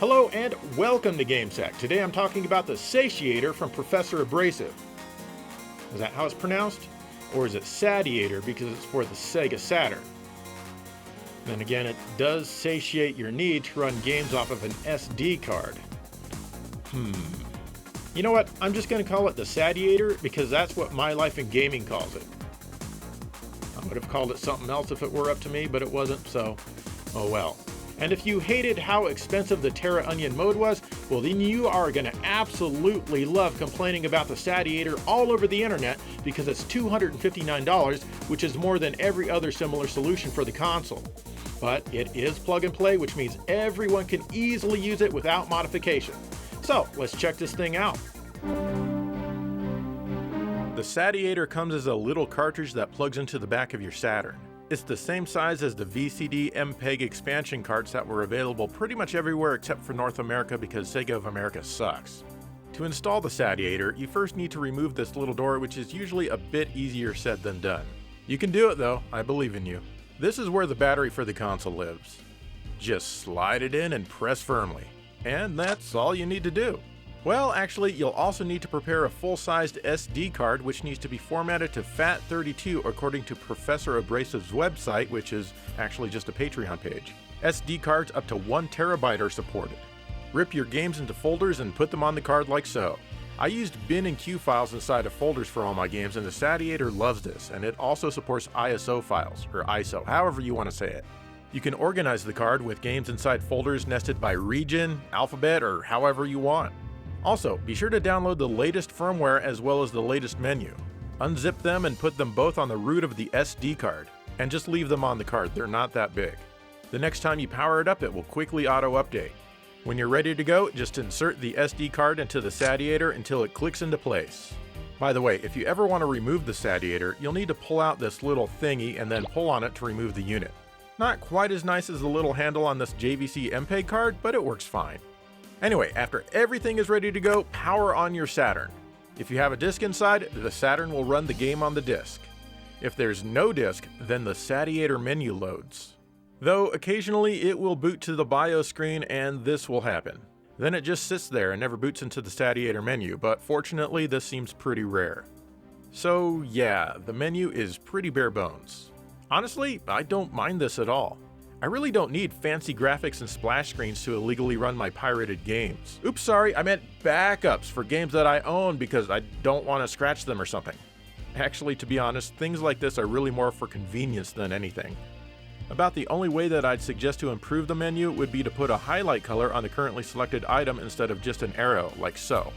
Hello and welcome to GameSack. Today I'm talking about the Satiator from Professor Abrasive. Is that how it's pronounced? Or is it Satiator because it's for the Sega Saturn? Then again, it does satiate your need to run games off of an SD card. You know what? I'm just going to call it the Satiator because that's what My Life in Gaming calls it. I would have called it something else if it were up to me, but it wasn't, so oh well. And if you hated how expensive the Terra Onion mode was, well then you are going to absolutely love complaining about the Satiator all over the internet because it's $259, which is more than every other similar solution for the console. But it is plug and play, which means everyone can easily use it without modification. So let's check this thing out. The Satiator comes as a little cartridge that plugs into the back of your Saturn. It's the same size as the VCD MPEG expansion carts that were available pretty much everywhere except for North America because Sega of America sucks. To install the Satiator, you first need to remove this little door, which is usually a bit easier said than done. You can do it though, I believe in you. This is where the battery for the console lives. Just slide it in and press firmly. And that's all you need to do. Well, actually, you'll also need to prepare a full-sized SD card, which needs to be formatted to FAT32 according to Professor Abrasive's website, which is actually just a Patreon page. SD cards up to 1 terabyte are supported. Rip your games into folders and put them on the card like so. I used bin and Q files inside of folders for all my games, and the Satiator loves this, and it also supports ISO files, or ISO, however you want to say it. You can organize the card with games inside folders nested by region, alphabet, or however you want. Also, be sure to download the latest firmware as well as the latest menu. Unzip them and put them both on the root of the SD card, and just leave them on the card, they're not that big. The next time you power it up, it will quickly auto-update. When you're ready to go, just insert the SD card into the Satiator until it clicks into place. By the way, if you ever want to remove the Satiator, you'll need to pull out this little thingy and then pull on it to remove the unit. Not quite as nice as the little handle on this JVC MPEG card, but it works fine. Anyway, after everything is ready to go, power on your Saturn. If you have a disc inside, the Saturn will run the game on the disc. If there's no disc, then the Satiator menu loads. Though occasionally it will boot to the BIOS screen and this will happen. Then it just sits there and never boots into the Satiator menu, but fortunately this seems pretty rare. So yeah, the menu is pretty bare bones. Honestly, I don't mind this at all. I really don't need fancy graphics and splash screens to illegally run my pirated games. Oops, sorry, I meant backups for games that I own because I don't want to scratch them or something. Actually, to be honest, things like this are really more for convenience than anything. About the only way that I'd suggest to improve the menu would be to put a highlight color on the currently selected item instead of just an arrow, like so.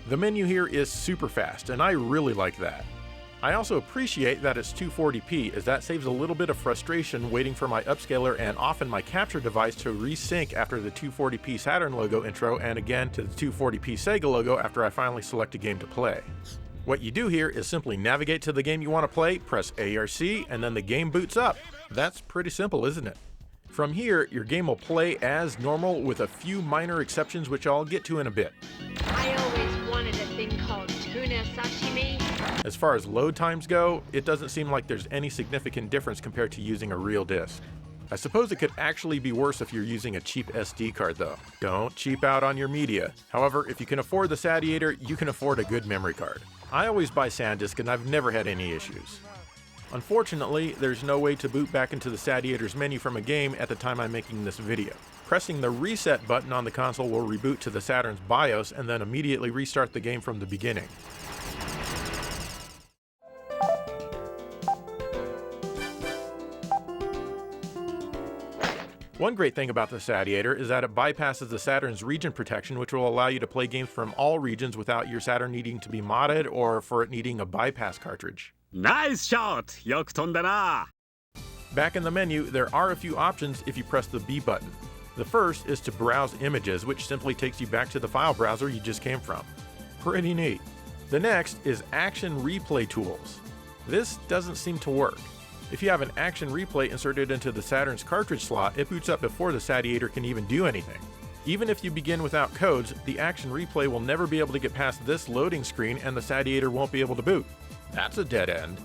The menu here is super fast, and I really like that. I also appreciate that it's 240p, as that saves a little bit of frustration waiting for my upscaler and often my capture device to resync after the 240p Saturn logo intro and again to the 240p Sega logo after I finally select a game to play. What you do here is simply navigate to the game you want to play, press ARC, and then the game boots up. That's pretty simple, isn't it? From here, your game will play as normal with a few minor exceptions which I'll get to in a bit. I always wanted a thing called tuna sashimi. As far as load times go, it doesn't seem like there's any significant difference compared to using a real disc. I suppose it could actually be worse if you're using a cheap SD card though. Don't cheap out on your media. However, if you can afford the Satiator, you can afford a good memory card. I always buy SanDisk and I've never had any issues. Unfortunately, there's no way to boot back into the Satiator's menu from a game at the time I'm making this video. Pressing the reset button on the console will reboot to the Saturn's BIOS and then immediately restart the game from the beginning. One great thing about the Satiator is that it bypasses the Saturn's region protection, which will allow you to play games from all regions without your Saturn needing to be modded or for it needing a bypass cartridge. Nice shot! よく飛んだな! Back in the menu, there are a few options if you press the B button. The first is to browse images, which simply takes you back to the file browser you just came from. Pretty neat. The next is Action Replay Tools. This doesn't seem to work. If you have an Action Replay inserted into the Saturn's cartridge slot, it boots up before the Satiator can even do anything. Even if you begin without codes, the Action Replay will never be able to get past this loading screen and the Satiator won't be able to boot. That's a dead end.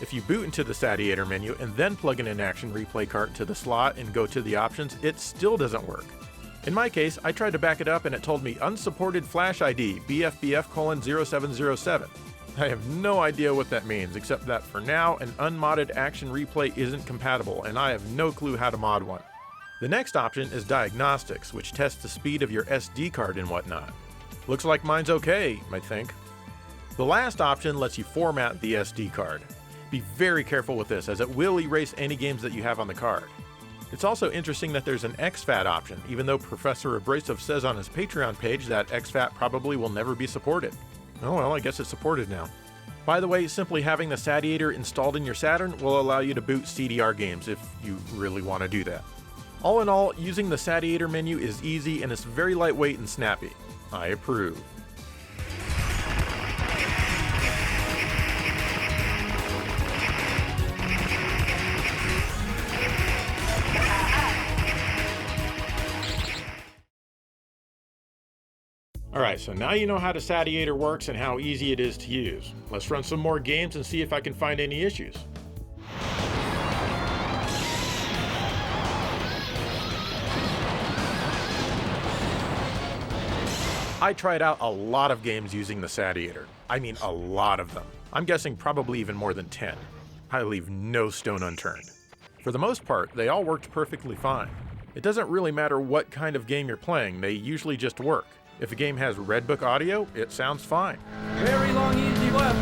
If you boot into the Satiator menu and then plug in an Action Replay cart into the slot and go to the options, it still doesn't work. In my case, I tried to back it up and it told me unsupported flash ID BFBF:0707. I have no idea what that means, except that for now, an unmodded action replay isn't compatible, and I have no clue how to mod one. The next option is diagnostics, which tests the speed of your SD card and whatnot. Looks like mine's okay, I think. The last option lets you format the SD card. Be very careful with this, as it will erase any games that you have on the card. It's also interesting that there's an exFAT option, even though Professor Abrasive says on his Patreon page that exFAT probably will never be supported. Oh well, I guess it's supported now. By the way, simply having the Satiator installed in your Saturn will allow you to boot CDR games if you really want to do that. All in all, using the Satiator menu is easy and it's very lightweight and snappy. I approve. Alright, so now you know how the Satiator works and how easy it is to use. Let's run some more games and see if I can find any issues. I tried out a lot of games using the Satiator. I mean a lot of them. I'm guessing probably even more than 10. I leave no stone unturned. For the most part, they all worked perfectly fine. It doesn't really matter what kind of game you're playing, they usually just work. If a game has Redbook audio, it sounds fine. Very long, easy left.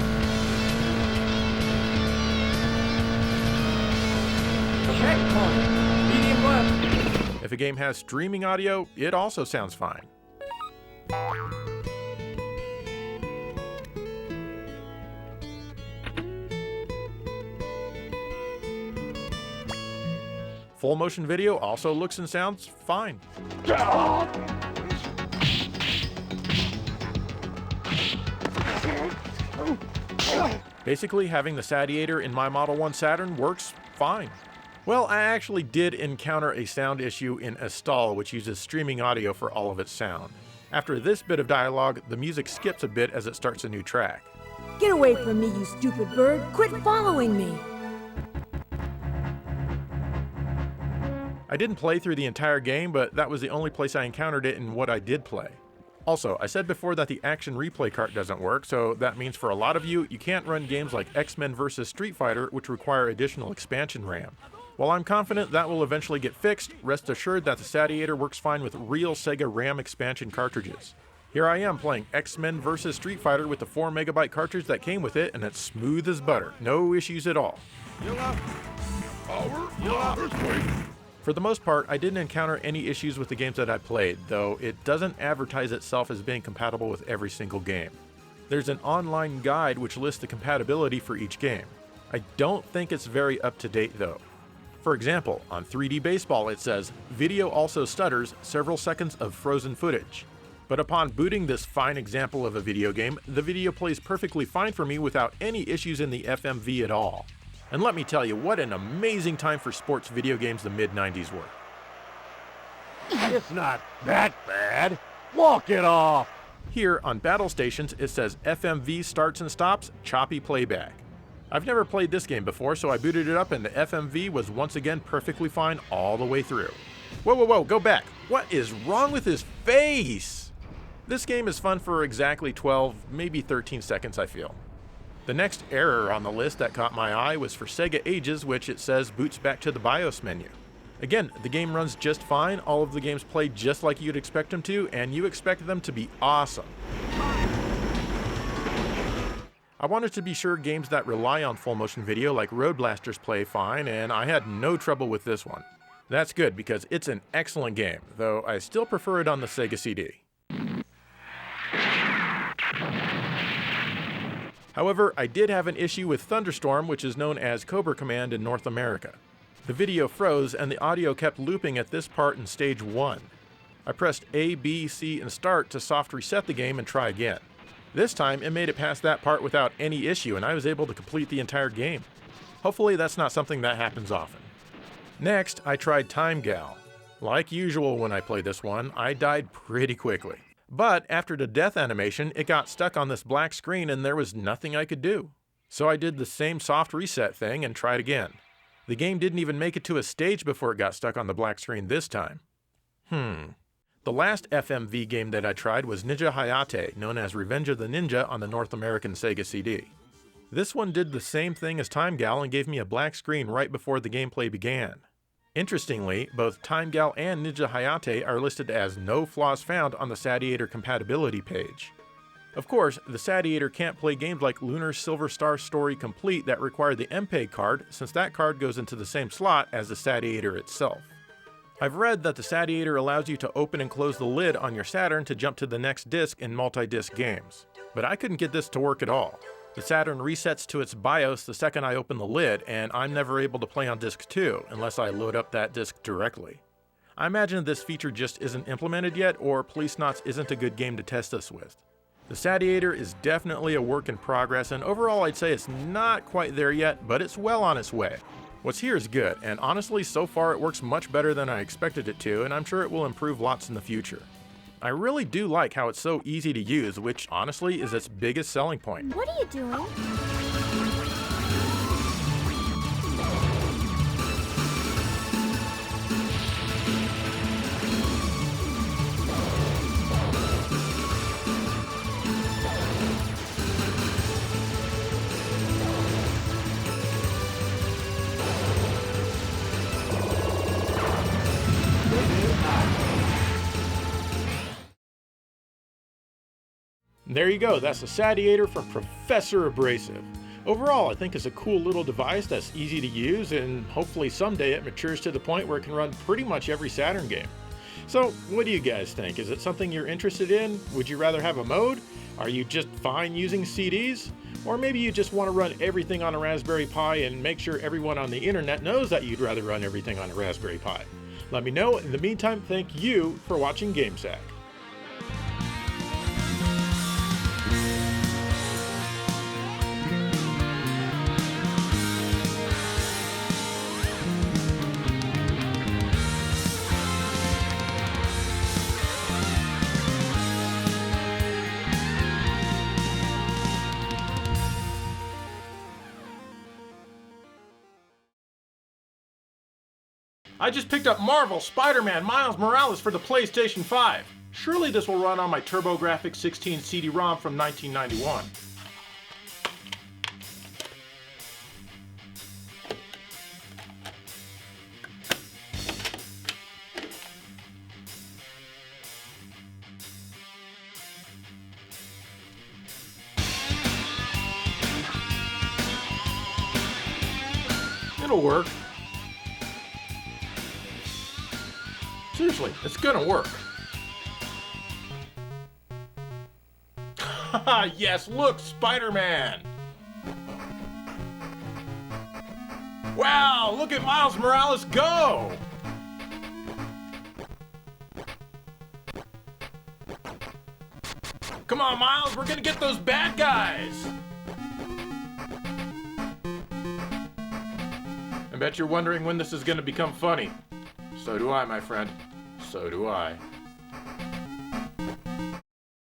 Checkpoint. Medium left. If a game has streaming audio, it also sounds fine. Full motion video also looks and sounds fine. Basically, having the Satiator in my Model 1 Saturn works fine. Well, I actually did encounter a sound issue in Estall, which uses streaming audio for all of its sound. After this bit of dialogue, the music skips a bit as it starts a new track. Get away from me, you stupid bird! Quit following me! I didn't play through the entire game, but that was the only place I encountered it in what I did play. Also, I said before that the action replay cart doesn't work, so that means for a lot of you, you can't run games like X-Men vs. Street Fighter, which require additional expansion RAM. While I'm confident that will eventually get fixed, rest assured that the Satiator works fine with real Sega RAM expansion cartridges. Here I am playing X-Men vs. Street Fighter with the 4MB cartridge that came with it, and it's smooth as butter. No issues at all. For the most part, I didn't encounter any issues with the games that I played, though it doesn't advertise itself as being compatible with every single game. There's an online guide which lists the compatibility for each game. I don't think it's very up to date though. For example, on 3D Baseball it says, "Video also stutters, several seconds of frozen footage." But upon booting this fine example of a video game, the video plays perfectly fine for me without any issues in the FMV at all. And let me tell you, what an amazing time for sports video games the mid-90s were. It's not that bad. Walk it off. Here on Battle Stations, it says FMV starts and stops, choppy playback. I've never played this game before, so I booted it up and the FMV was once again perfectly fine all the way through. Whoa, whoa, whoa, go back. What is wrong with his face? This game is fun for exactly 12, maybe 13 seconds, I feel. The next error on the list that caught my eye was for Sega Ages, which it says boots back to the BIOS menu. Again, the game runs just fine, all of the games play just like you'd expect them to, and you expect them to be awesome. I wanted to be sure games that rely on full motion video like Road Blasters play fine, and I had no trouble with this one. That's good because it's an excellent game, though I still prefer it on the Sega CD. However, I did have an issue with Thunderstorm, which is known as Cobra Command in North America. The video froze and the audio kept looping at this part in stage 1. I pressed A, B, C, and start to soft reset the game and try again. This time, it made it past that part without any issue and I was able to complete the entire game. Hopefully that's not something that happens often. Next, I tried Time Gal. Like usual when I played this one, I died pretty quickly. But after the death animation, it got stuck on this black screen and there was nothing I could do. So I did the same soft reset thing and tried again. The game didn't even make it to a stage before it got stuck on the black screen this time. The last FMV game that I tried was Ninja Hayate, known as Revenge of the Ninja on the North American Sega CD. This one did the same thing as Time Gal and gave me a black screen right before the gameplay began. Interestingly, both Time Gal and Ninja Hayate are listed as no flaws found on the Satiator compatibility page. Of course, the Satiator can't play games like Lunar Silver Star Story Complete that require the MPEG card, since that card goes into the same slot as the Satiator itself. I've read that the Satiator allows you to open and close the lid on your Saturn to jump to the next disc in multi-disc games, but I couldn't get this to work at all. The Saturn resets to its BIOS the second I open the lid, and I'm never able to play on disc 2 unless I load up that disc directly. I imagine this feature just isn't implemented yet, or Policenauts isn't a good game to test this with. The Satiator is definitely a work in progress, and overall I'd say it's not quite there yet, but it's well on its way. What's here is good, and honestly so far it works much better than I expected it to, and I'm sure it will improve lots in the future. I really do like how it's so easy to use, which honestly is its biggest selling point. What are you doing? There you go, that's the Satiator from Professor Abrasive. Overall, I think it's a cool little device that's easy to use, and hopefully someday it matures to the point where it can run pretty much every Saturn game. So, what do you guys think? Is it something you're interested in? Would you rather have a mode? Are you just fine using CDs? Or maybe you just want to run everything on a Raspberry Pi and make sure everyone on the internet knows that you'd rather run everything on a Raspberry Pi. Let me know. In the meantime, thank you for watching GameSack. I just picked up Marvel Spider-Man Miles Morales for the PlayStation 5. Surely this will run on my TurboGrafx 16 CD-ROM from 1991. It'll work. Seriously, it's gonna work. Haha, yes, look, Spider-Man! Wow, look at Miles Morales go! Come on, Miles, we're gonna get those bad guys! I bet you're wondering when this is gonna become funny. So do I, my friend. So do I.